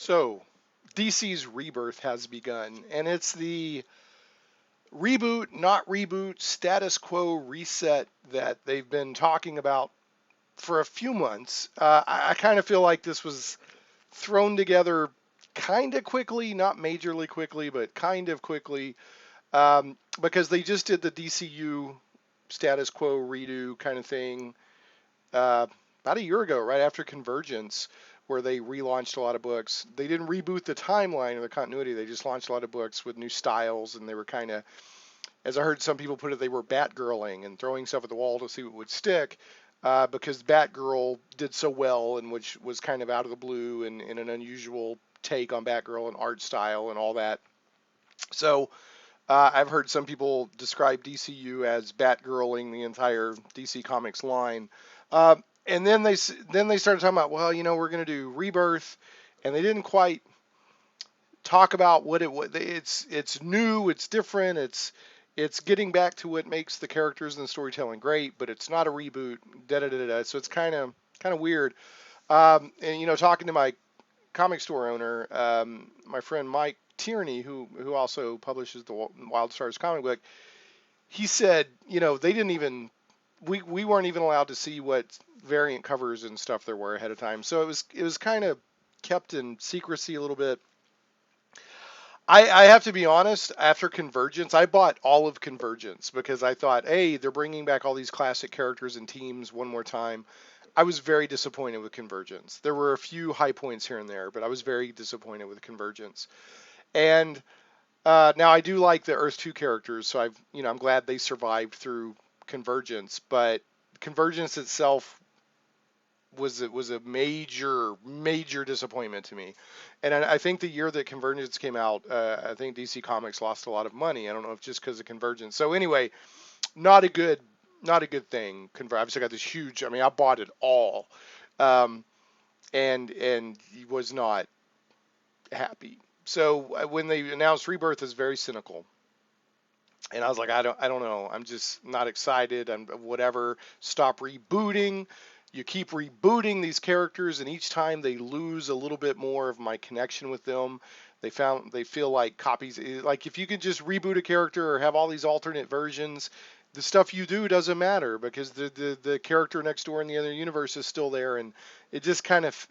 So, DC's Rebirth has begun, and it's the reboot, not reboot, status quo reset that they've been talking about for a few months. I kind of feel like this was thrown together kind of quickly, not majorly quickly, but kind of quickly, because they just did the DCU status quo redo kind of thing uh, about a year ago, right after Convergence, where they relaunched a lot of books. They didn't reboot the timeline or the continuity. They just launched a lot of books with new styles, and they were kind of, as I heard some people put it, they were Batgirling and throwing stuff at the wall to see what would stick. Because Batgirl did so well, and which was kind of out of the blue and in an unusual take on Batgirl and art style and all that. So I've heard some people describe DCU as Batgirling the entire DC Comics line. Uh, and then they started talking about, well, we're going to do Rebirth, and they didn't quite talk about what it was. It's new, it's different, it's getting back to what makes the characters and the storytelling great, but it's not a reboot. Da da da da. So it's kind of weird. And talking to my comic store owner, my friend Mike Tierney, who also publishes the Wild Stars comic book, he said, they didn't even we weren't even allowed to see what variant covers and stuff there were ahead of time. So it was kind of kept in secrecy a little bit. I have to be honest, after Convergence, I bought all of Convergence because I thought, hey, they're bringing back all these classic characters and teams one more time. I was very disappointed with Convergence. There were a few high points here and there, but I was very disappointed with Convergence. And now I do like the Earth 2 characters, so I'm glad they survived through Convergence, but Convergence itself was a major disappointment to me. And I think the year that Convergence came out, I think DC Comics lost a lot of money. I don't know if just because of Convergence. So anyway, not a good not a good thing. Obviously, I got this huge. I mean, I bought it all, um, and was not happy. So when they announced Rebirth, is very cynical. And I was like, I don't know. I'm just not excited. I'm whatever. Stop rebooting. You keep rebooting these characters, and each time they lose a little bit more of my connection with them. They feel like copies. Like if you could just reboot a character or have all these alternate versions, the stuff you do doesn't matter because the character next door in the other universe is still there, and it just kind of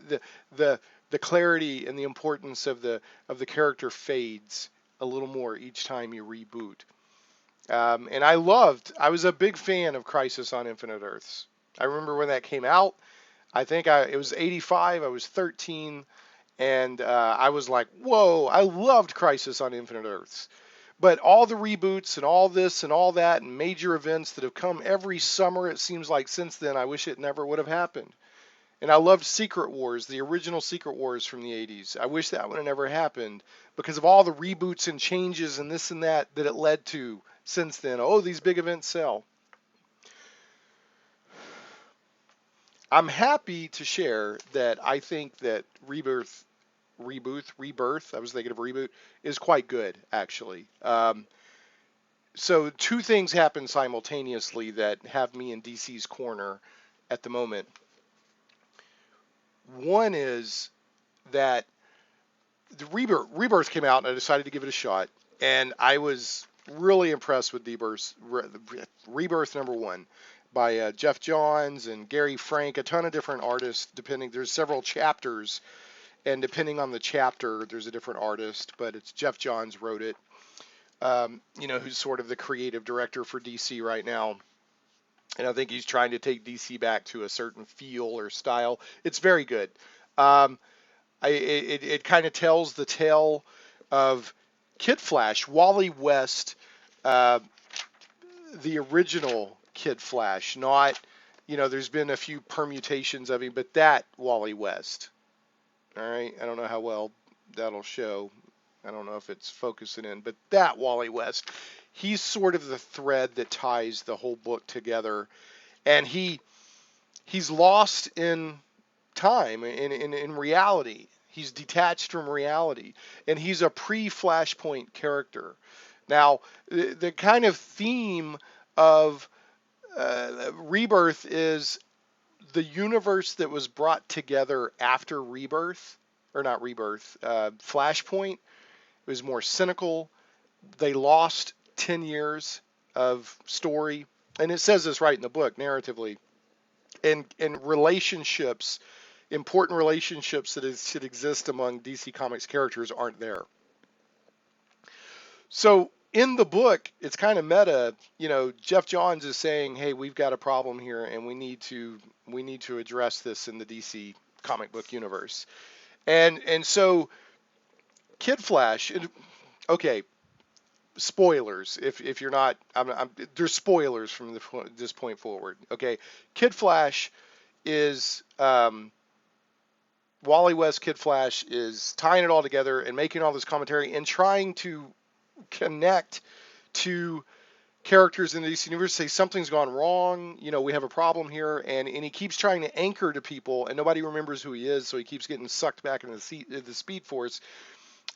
the the clarity and the importance of the character fades a little more each time you reboot. And I was a big fan of Crisis on Infinite Earths. I remember when that came out. It was 85. I was 13. And I was like, whoa, I loved Crisis on Infinite Earths. But all the reboots and all this and all that and major events that have come every summer, it seems like since then, I wish it never would have happened. And I loved Secret Wars, the original Secret Wars from the 80s. I wish that would have never happened because of all the reboots and changes and this and that that it led to since then. Oh, these big events sell. I'm happy to share that I think that Rebirth, I was thinking of Reboot, is quite good, actually. So two things happen simultaneously that have me in DC's corner at the moment. One is that the Rebirth came out, and I decided to give it a shot, and I was really impressed with Rebirth number one by Jeff Johns and Gary Frank, a ton of different artists. There's several chapters, and depending on the chapter, there's a different artist, but it's Jeff Johns wrote it. Who's sort of the creative director for DC right now. And I think he's trying to take DC back to a certain feel or style. It's very good. Um, it kind of tells the tale of Kid Flash, Wally West, uh, the original Kid Flash, not, there's been a few permutations of him, but that Wally West. All right. I don't know how well that'll show. I don't know if it's focusing in, but that Wally West, he's sort of the thread that ties the whole book together. And he's lost in time, in reality. He's detached from reality, and he's a pre-Flashpoint character. Now, the kind of theme of Rebirth is the universe that was brought together after Rebirth. or not Rebirth, Flashpoint. It was more cynical. They lost 10 years of story. And it says this right in the book, narratively. And relationships, important relationships that should exist among DC Comics characters aren't there. So in the book, it's kind of meta. Jeff Johns is saying, "Hey, we've got a problem here, and we need to address this in the DC comic book universe." And so Kid Flash. Okay, spoilers. If you're not, there's spoilers from this point forward. Okay, Kid Flash is Wally West. Kid Flash is tying it all together and making all this commentary and trying to connect to characters in the DC universe, say something's gone wrong, we have a problem here, and he keeps trying to anchor to people, and nobody remembers who he is, so he keeps getting sucked back into the Speed Force.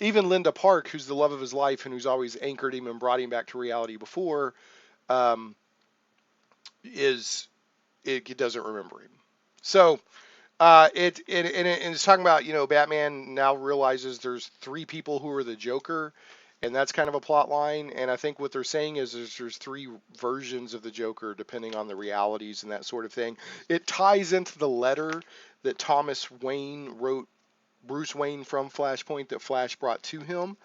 Even Linda Park, who's the love of his life and who's always anchored him and brought him back to reality before, it doesn't remember him. So it's talking about, Batman now realizes there's three people who are the Joker, and that's kind of a plot line. And I think what they're saying is there's three versions of the Joker depending on the realities and that sort of thing. It ties into the letter that Thomas Wayne wrote Bruce Wayne from Flashpoint that Flash brought to him.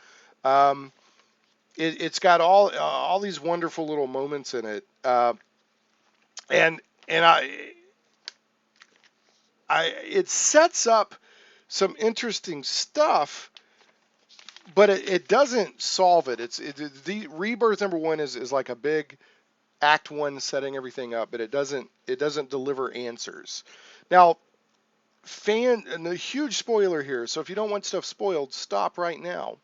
It's got all these wonderful little moments in it, and it sets up some interesting stuff, but it doesn't solve it. The Rebirth #1 is like a big Act 1 setting everything up, but it doesn't deliver answers. Now, and a huge spoiler here, so if you don't want stuff spoiled, stop right now.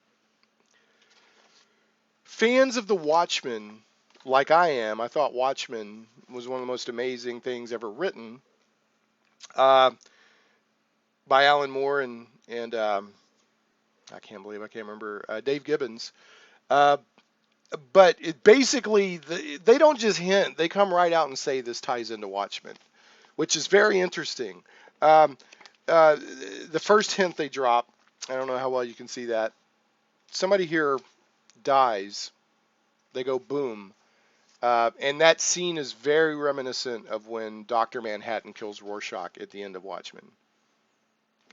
Fans of The Watchmen, like I am, I thought Watchmen was one of the most amazing things ever written, by Alan Moore and I can't remember, Dave Gibbons. But basically, they don't just hint, they come right out and say this ties into Watchmen, which is very interesting. The first hint they drop, I don't know how well you can see that. Somebody here dies. They go boom. And that scene is very reminiscent of when Dr. Manhattan kills Rorschach at the end of Watchmen,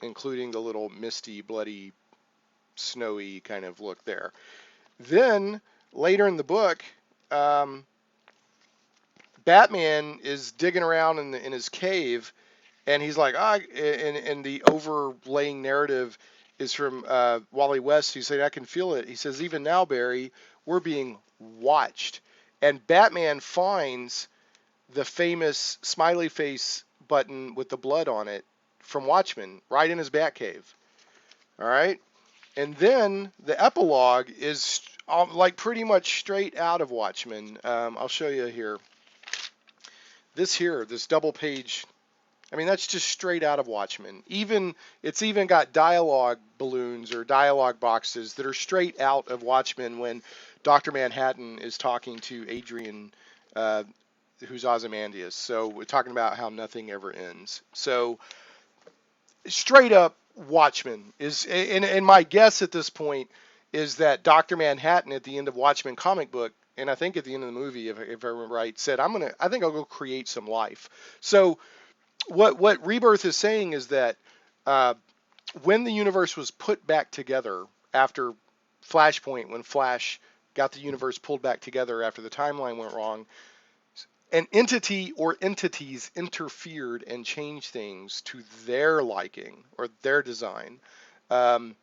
including the little misty, bloody, snowy kind of look there. Then, later in the book, Batman is digging around in his cave, and he's like, and the overlaying narrative is from Wally West. He said, "I can feel it." He says, "Even now, Barry, we're being watched." And Batman finds the famous smiley face button with the blood on it from Watchmen right in his Batcave. All right? And then the epilogue is like pretty much straight out of Watchmen. I'll show you here. This double page, that's just straight out of Watchmen. It's even got dialogue balloons or dialogue boxes that are straight out of Watchmen when Dr. Manhattan is talking to Adrian, who's Ozymandias. So we're talking about how nothing ever ends. So straight up Watchmen is, and my guess at this point is that Dr. Manhattan at the end of Watchmen comic book, and I think at the end of the movie, if I remember right, said, I think I'll go create some life. So what Rebirth is saying is that when the universe was put back together after Flashpoint, when Flash got the universe pulled back together after the timeline went wrong, an entity or entities interfered and changed things to their liking or their design, and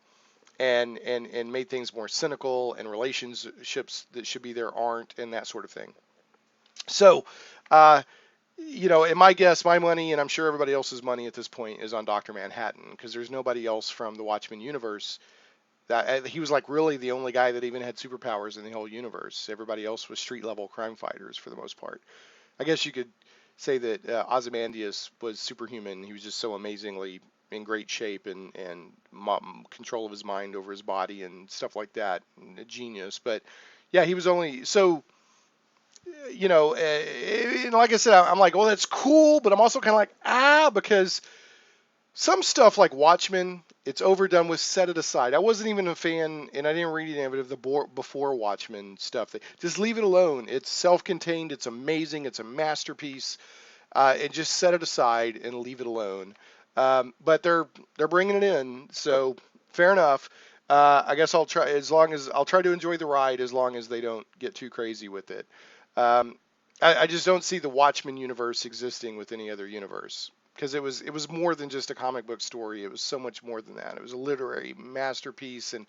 made things more cynical, and relationships that should be there aren't, and that sort of thing. So, in my guess, my money, and I'm sure everybody else's money at this point, is on Dr. Manhattan, because there's nobody else from the Watchmen universe. That he was like really the only guy that even had superpowers in the whole universe. Everybody else was street level crime fighters for the most part. I guess you could say that Ozymandias was superhuman. He was just so amazingly in great shape and control of his mind over his body and stuff like that. And a genius. But yeah, he was only so. And like I said, I'm like, well, that's cool, but I'm also kind of like, because some stuff like Watchmen, it's overdone with set it aside. I wasn't even a fan, and I didn't read any of it of the before Watchmen stuff. Just leave it alone. It's self-contained. It's amazing. It's a masterpiece. And just set it aside and leave it alone. But they're bringing it in, so fair enough. I guess I'll try I'll try to enjoy the ride as long as they don't get too crazy with it. Um, I just don't see the Watchmen universe existing with any other universe because it was more than just a comic book story. It was so much more than that. It was a literary masterpiece, and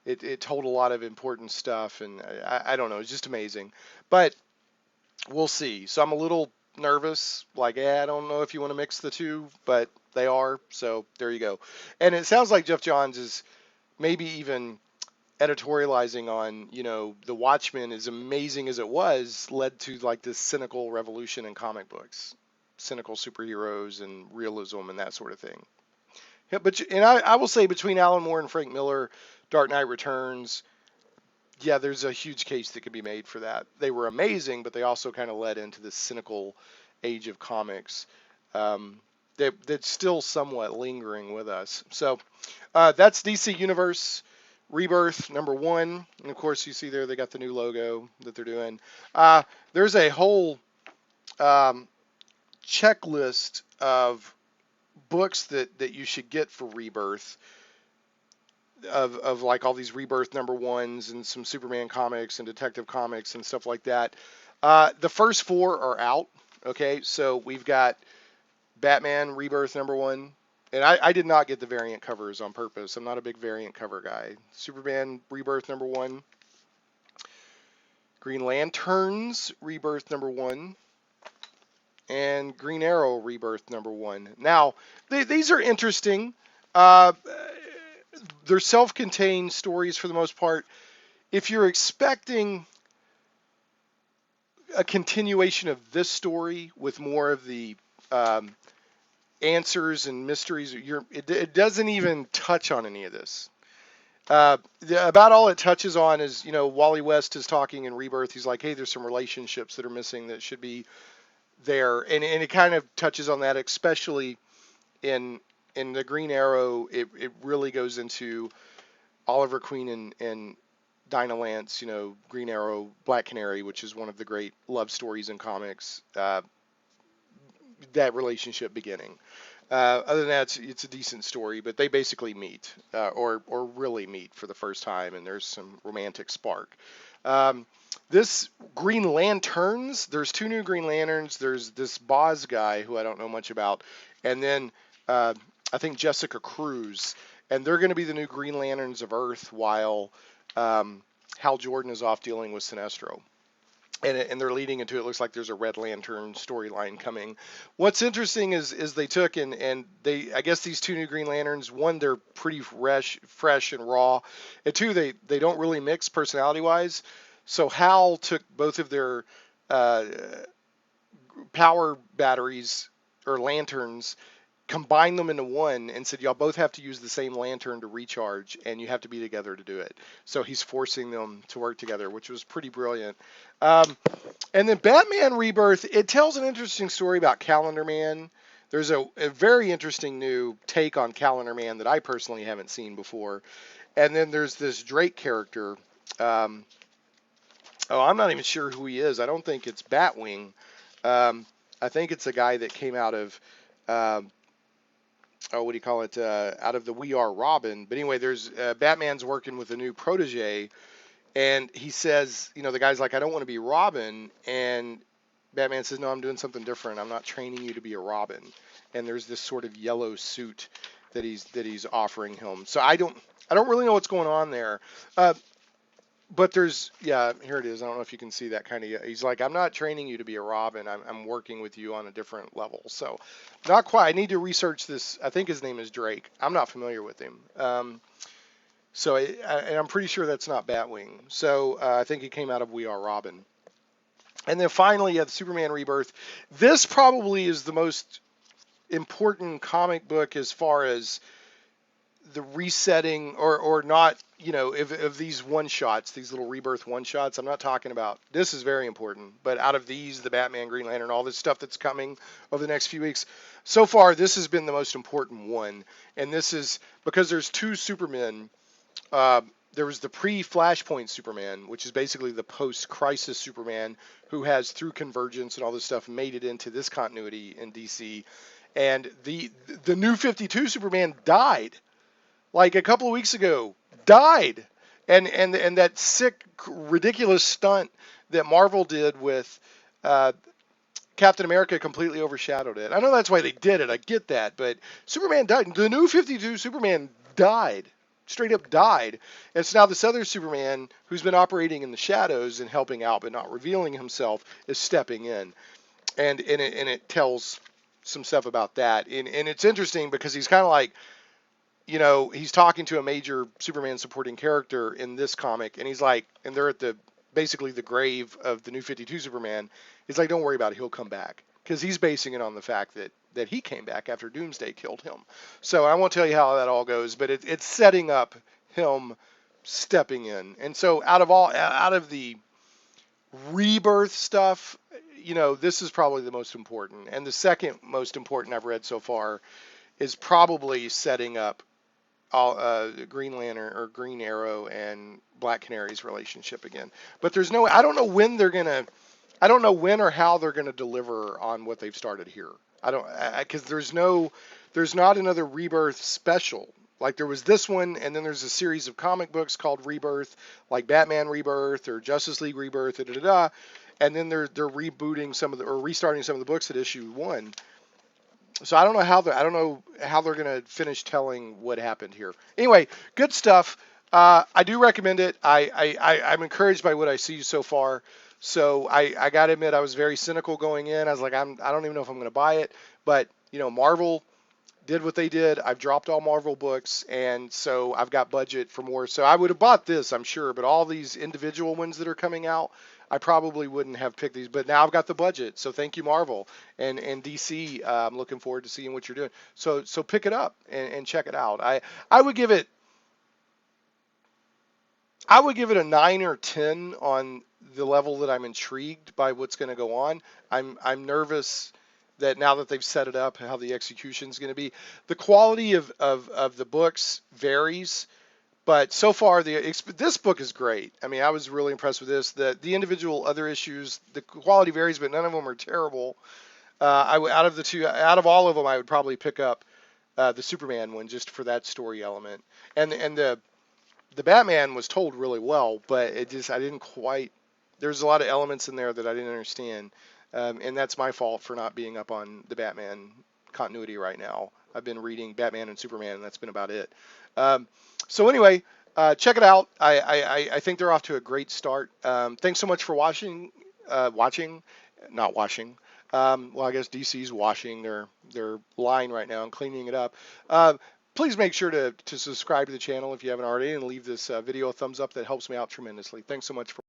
it told a lot of important stuff. And I don't know, it's just amazing. But we'll see. So I'm a little nervous. Like, I don't know if you want to mix the two, but they are. So there you go. And it sounds like Jeff Johns is maybe even editorializing on, the Watchmen, as amazing as it was, led to like this cynical revolution in comic books, cynical superheroes and realism and that sort of thing. Yeah, I will say between Alan Moore and Frank Miller, Dark Knight Returns, yeah, there's a huge case that could be made for that. They were amazing, but they also kind of led into this cynical age of comics that's still somewhat lingering with us. So that's DC Universe Rebirth #1, and of course you see there they got the new logo that they're doing. There's a whole checklist of books that you should get for Rebirth. Of like all these Rebirth #1s and some Superman comics and Detective Comics and stuff like that. The first 4 are out. Okay, so we've got Batman Rebirth #1, and I did not get the variant covers on purpose. I'm not a big variant cover guy. Superman Rebirth #1, Green Lanterns Rebirth #1, and Green Arrow Rebirth #1. Now these are interesting. They're self-contained stories for the most part. If you're expecting a continuation of this story with more of the answers and mysteries, it doesn't even touch on any of this. About all it touches on is, Wally West is talking in Rebirth. He's like, hey, there's some relationships that are missing that should be there. And it kind of touches on that, especially in the Green Arrow. It really goes into Oliver Queen and Dinah Lance, Green Arrow, Black Canary, which is one of the great love stories in comics, that relationship beginning. Other than that, it's a decent story, but they basically meet, or really meet for the first time, and there's some romantic spark. This Green Lanterns, there's 2 new Green Lanterns. There's this Boz guy who I don't know much about, and then I think Jessica Cruz, and they're going to be the new Green Lanterns of Earth while Hal Jordan is off dealing with Sinestro. And they're leading into it. Looks like there's a Red Lantern storyline coming. What's interesting is they took and they, I guess these 2 new Green Lanterns, one, they're pretty fresh and raw, and 2, they don't really mix personality wise. So Hal took both of their power batteries or lanterns, combined them into one, and said y'all both have to use the same lantern to recharge, and you have to be together to do it. So he's forcing them to work together, which was pretty brilliant. And then Batman Rebirth, it tells an interesting story about Calendar Man. There's a very interesting new take on Calendar Man that I personally haven't seen before. And then there's this Drake character. I'm not even sure who he is. I don't think it's Batwing. I think it's a guy that came out of what do you call it? Out of the We Are Robin. But anyway, there's Batman's working with a new protege, and he says, the guy's like, I don't want to be Robin, and Batman says, no, I'm doing something different. I'm not training you to be a Robin. And there's this sort of yellow suit that he's offering him. So I don't really know what's going on there. But there's, yeah, here it is. I don't know if you can see that kind of, he's like, I'm not training you to be a Robin. I'm working with you on a different level. So not quite. I need to research this. I think his name is Drake. I'm not familiar with him. And I'm pretty sure that's not Batwing. So I think he came out of We Are Robin. And then finally, the Superman Rebirth. This probably is the most important comic book as far as the resetting or not, you know, if these one shots, these little Rebirth one shots, I'm not talking about, this is very important, but out of these, the Batman, Green Lantern, all this stuff that's coming over the next few weeks, so far this has been the most important one. And this is because there's two Supermen. uh, there was the pre-Flashpoint Superman, which is basically the post-Crisis Superman, who has, through Convergence and all this stuff, made it into this continuity in DC. And the new 52 Superman died like a couple of weeks ago. Died. And that sick, ridiculous stunt that Marvel did with uh, Captain America completely overshadowed it. I know that's why they did it. I get that, but Superman died. The new 52 Superman died. Straight up died. And so now this other Superman, who's been operating in the shadows and helping out but not revealing himself, is stepping in. And it tells some stuff about that. And it's interesting because he's kind of like, you know, he's talking to a major Superman supporting character in this comic, and he's like, and they're at the basically the grave of the new 52 Superman. He's like, don't worry about it, he'll come back, because he's basing it on the fact that he came back after Doomsday killed him. So I won't tell you how that all goes, but it's setting up him stepping in. And so out of the Rebirth stuff, you know, this is probably the most important, and the second most important I've read so far is probably setting up Green Lantern or Green Arrow and Black Canary's relationship again. But there's no, I don't know when they're gonna, I don't know when or how they're gonna deliver on what they've started here. I don't, because there's not another Rebirth special. Like there was this one, and then there's a series of comic books called Rebirth, like Batman Rebirth or Justice League Rebirth, and then they're rebooting some of the, or restarting some of the books at issue 1. So I don't know how they're gonna finish telling what happened here. Anyway, good stuff. I do recommend it. I'm encouraged by what I see so far. So I gotta admit, I was very cynical going in. I was like, I don't even know if I'm gonna buy it. But you know, Marvel did what they did. I've dropped all Marvel books, and so I've got budget for more. So I would have bought this, I'm sure, but all these individual ones that are coming out, I probably wouldn't have picked these. But now I've got the budget, so thank you, Marvel and DC. I'm looking forward to seeing what you're doing. So pick it up and check it out. I would give it a 9 or 10 on the level that I'm intrigued by what's going to go on. I'm nervous that now that they've set it up, how the execution is going to be. The quality of the books varies, but so far this book is great. I mean, I was really impressed with this. The individual other issues, the quality varies, but none of them are terrible. Out of all of them, I would probably pick up the Superman one just for that story element. And the Batman was told really well, but I didn't quite. There's a lot of elements in there that I didn't understand. And that's my fault for not being up on the Batman continuity right now. I've been reading Batman and Superman, and that's been about it. So anyway, check it out. I think they're off to a great start. Thanks so much for watching. Not washing. Well, I guess DC's washing their line right now and cleaning it up. Please make sure to subscribe to the channel if you haven't already, and leave this video a thumbs up. That helps me out tremendously. Thanks so much for